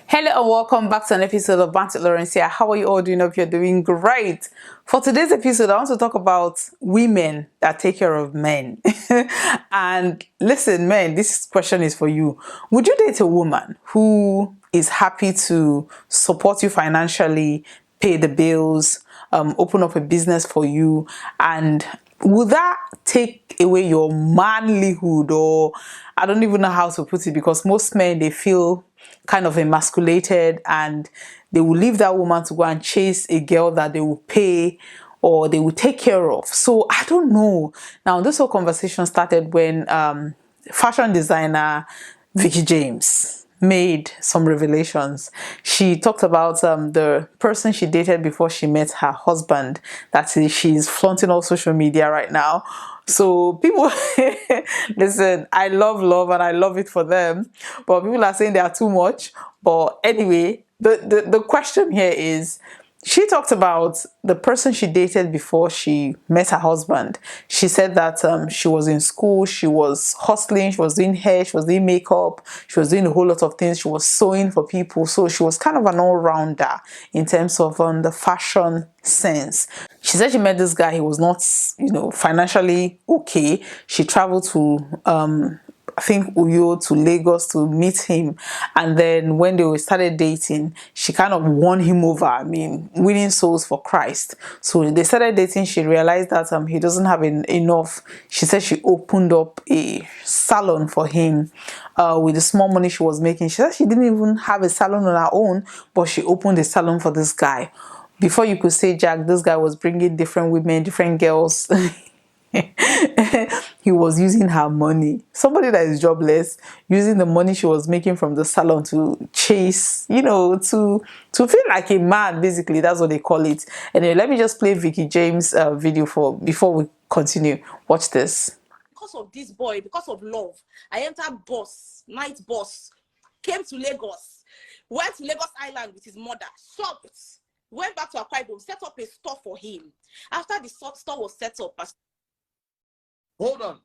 Hello and welcome back to an episode of Bantz Lawrencia. How are you all doing? Hope you're doing great. For today's episode, I want to talk about women that take care of men. And listen, men, this question is for you. Would you date a woman who is happy to support you financially, pay the bills, open up a business for you, and would that take away your manlyhood? Or I don't even know how to put it, because most men, they feel kind of emasculated and they will leave that woman to go and chase a girl that they will pay or they will take care of. So I don't know. Now this whole conversation started when fashion designer Veekee James made some revelations. She talked about the person she dated before she met her husband, that she's flaunting all social media right now. So people, listen, I love and I love it for them, but people are saying they are too much. But anyway, the question here is, she talked about the person she dated before she met her husband. She said that she was in school, she was hustling, she was doing hair, she was doing makeup, she was doing a whole lot of things, she was sewing for people. So she was kind of an all-rounder in terms of the fashion sense. She said she met this guy, he was not, financially okay. She traveled to I think Uyo to Lagos to meet him, and then when they started dating, she kind of won him over. I mean, winning souls for Christ. So they started dating. She realized that he doesn't have enough. She said she opened up a salon for him with the small money she was making. She said she didn't even have a salon on her own, but she opened a salon for this guy. Before you could say Jack, this guy was bringing different women, different girls. He was using her money. Somebody that is jobless, using the money she was making from the salon to chase, to feel like a man, basically. That's what they call it. Anyway, let me just play Veekee James' video before we continue. Watch this. Because of this boy, because of love, I entered night bus, came to Lagos, went to Lagos Island with his mother, shopped, went back to Akwa Ibom, set up a store for him. After the store was set up, hold on.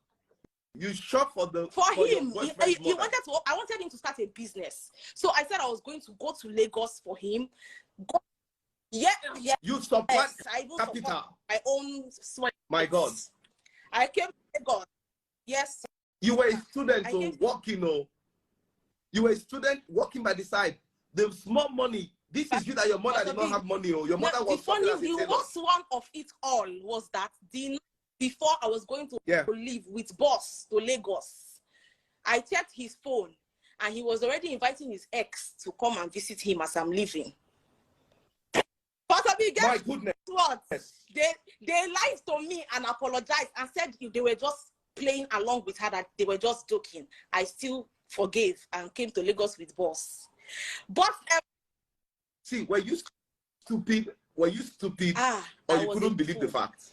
You shop for him. He wanted to. I wanted him to start a business, so I said I was going to go to Lagos for him. Yeah. You support capital. Support my own sweat. My God. I came to Lagos. Yes. You were a student working. You were a student working by the side. The small money. This is you that your mother did not have money. Your mother was funny. The worst one of it all was that before I was going to leave with boss to Lagos, I checked his phone and he was already inviting his ex to come and visit him as I'm leaving. My goodness. What? They lied to me and apologized and said they were just playing along with her, that they were just joking. I still forgave and came to Lagos with boss. But see, were you stupid? Or you couldn't believe the facts?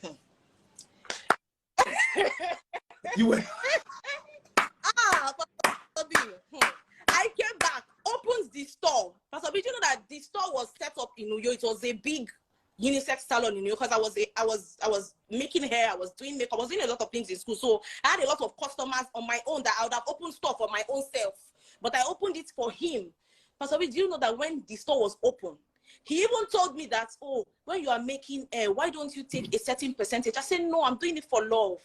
You were. I came back, opens the store. Pastor B, you know that the store was set up in Uyo. It was a big unisex salon in Uyo, because I was making hair, I was doing makeup, I was doing a lot of things in school. So I had a lot of customers on my own that I would have opened store for my own self. But I opened it for him. Pastor B, do you know that when the store was open, he even told me that, oh, when you are making hair, why don't you take a certain percentage? I said, no, I'm doing it for love.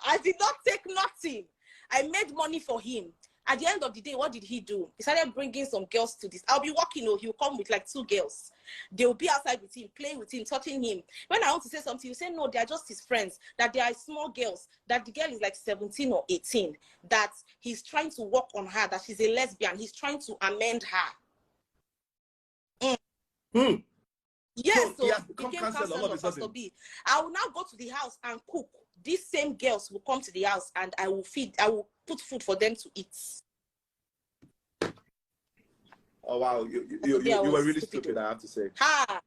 I did not take nothing. I made money for him. At the end of the day, what did he do? He started bringing some girls to this. I'll be walking, he'll come with like 2 girls. They'll be outside with him, playing with him, touching him. When I want to say something, you say, no, they're just his friends, that they are small girls, that the girl is like 17 or 18, that he's trying to work on her, that she's a lesbian. He's trying to amend her. Yes, so it became counsel of Pastor B. I will now go to the house and cook. These same girls will come to the house and I will put food for them to eat. Oh wow, you were really stupid, I have to say. Ha!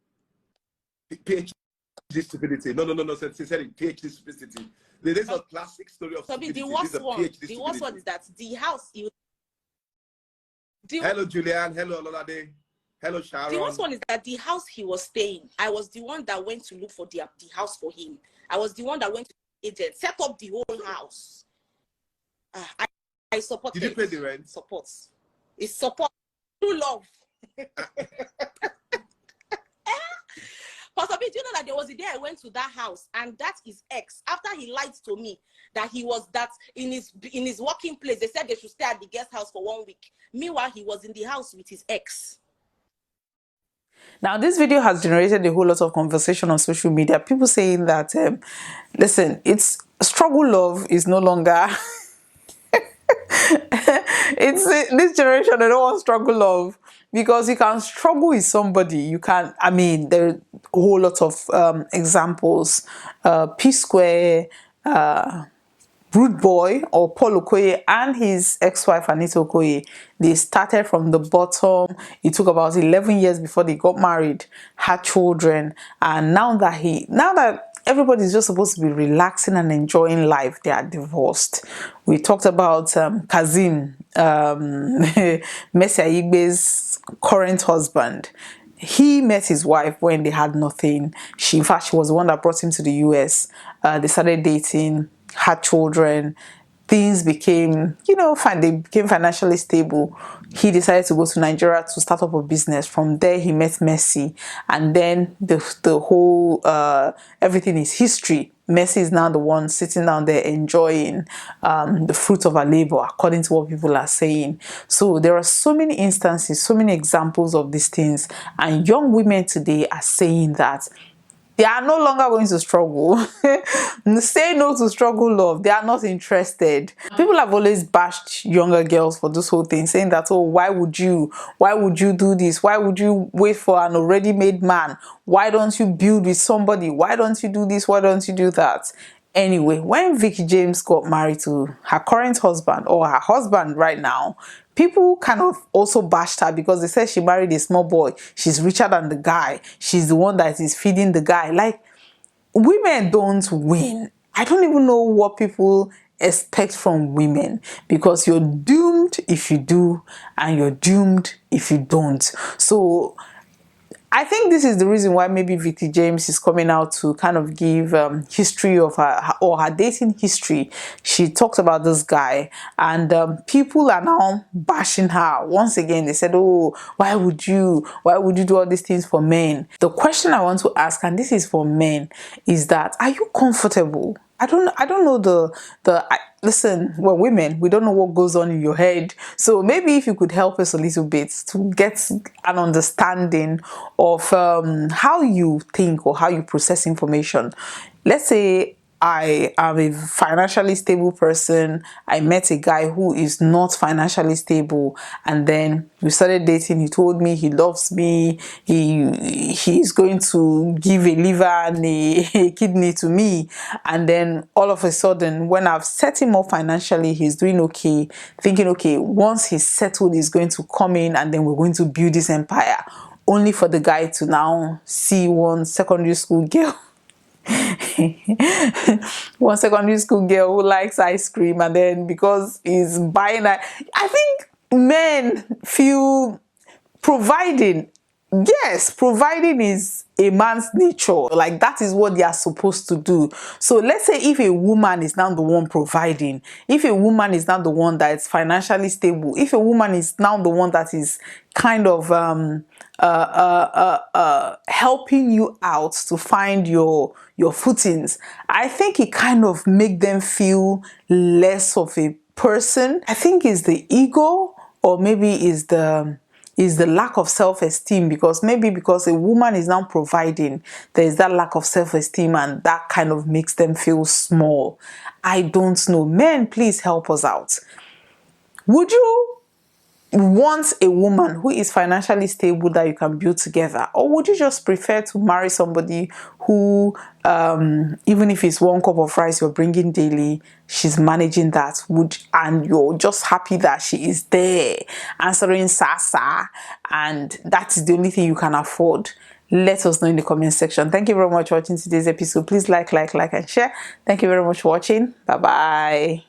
PhD stupidity. No, sincerely, PhD stupidity. This is a classic story of stupidity. The worst one is that the house Hello, Julian. Hello, Ololade. Hello, Sharon. The worst one is that the house he was staying, I was the one that went to look for the house for him. I was the one that went to the agent, set up the whole house. I supported. Did you pay the rent? Support. It's support, true love. Pastor B, do you know that there was a day I went to that house and that is ex. After he lied to me that he was that in his working place, they said they should stay at the guest house for 1 week. Meanwhile, he was in the house with his ex. Now, this video has generated a whole lot of conversation on social media. People saying that, listen, it's struggle love is no longer. It's this generation, they don't want struggle love, because you can struggle with somebody. You can, I mean, there are a whole lot of examples. P Square, Rude Boy or Paul Okoye and his ex-wife Anita Okoye, they started from the bottom. It took about 11 years before they got married, had children, and now that everybody's just supposed to be relaxing and enjoying life, they are divorced. We talked about Kazim, Mercy Aigbe's current husband. He met his wife when they had nothing. In fact, she was the one that brought him to the US. They started dating, had children. Things became, fine. They became financially stable. He decided to go to Nigeria to start up a business. From there, he met Mercy, and then the whole everything is history. Mercy is now the one sitting down there enjoying the fruit of her labor, according to what people are saying. So there are so many instances, so many examples of these things, and young women today are saying that they are no longer going to struggle. Say no to struggle love. They are not interested. People have always bashed younger girls for this whole thing, saying that, oh, why would you do this? Why would you wait for an already made man? Why don't you build with somebody? Why don't you do this? Why don't you do that? Anyway, when Veekee James got married to her current husband, or her husband right now, people kind of also bashed her because they said she married a small boy. She's richer than the guy. She's the one that is feeding the guy. Like, women don't win. I don't even know what people expect from women, because you're doomed if you do and you're doomed if you don't. So I think this is the reason why maybe Veekee James is coming out to kind of give history of her dating history. She talked about this guy, and people are now bashing her. Once again, they said, oh, why would you do all these things for men? The question I want to ask, and this is for men, is that, are you comfortable? I don't know listen, we're women, we don't know what goes on in your head. So maybe if you could help us a little bit to get an understanding of how you think or how you process information. Let's say I am a financially stable person. I met a guy who is not financially stable, and then we started dating. He told me he loves me. He's going to give a liver and a kidney to me. And then all of a sudden, when I've set him up financially, he's doing okay, thinking, okay, once he's settled, he's going to come in and then we're going to build this empire. Only for the guy to now see one secondary school girl one secondary school girl who likes ice cream, and then because he's buying that, I think men feel providing is a man's nature. Like, that is what they are supposed to do. So let's say if a woman is now the one providing, if a woman is now the one that is financially stable, if a woman is now the one that is kind of helping you out to find your footings, I think it kind of make them feel less of a person. I think it's the ego, or maybe is the lack of self-esteem, because a woman is now providing, there is that lack of self-esteem, and that kind of makes them feel small. I don't know. Men, please help us out. Would you want a woman who is financially stable that you can build together, or would you just prefer to marry somebody who, even if it's 1 cup of rice you're bringing daily, she's managing that, and you're just happy that she is there answering Sasa, and that is the only thing you can afford? Let us know in the comment section. Thank you very much for watching today's episode. Please like and share. Thank you very much for watching. Bye bye.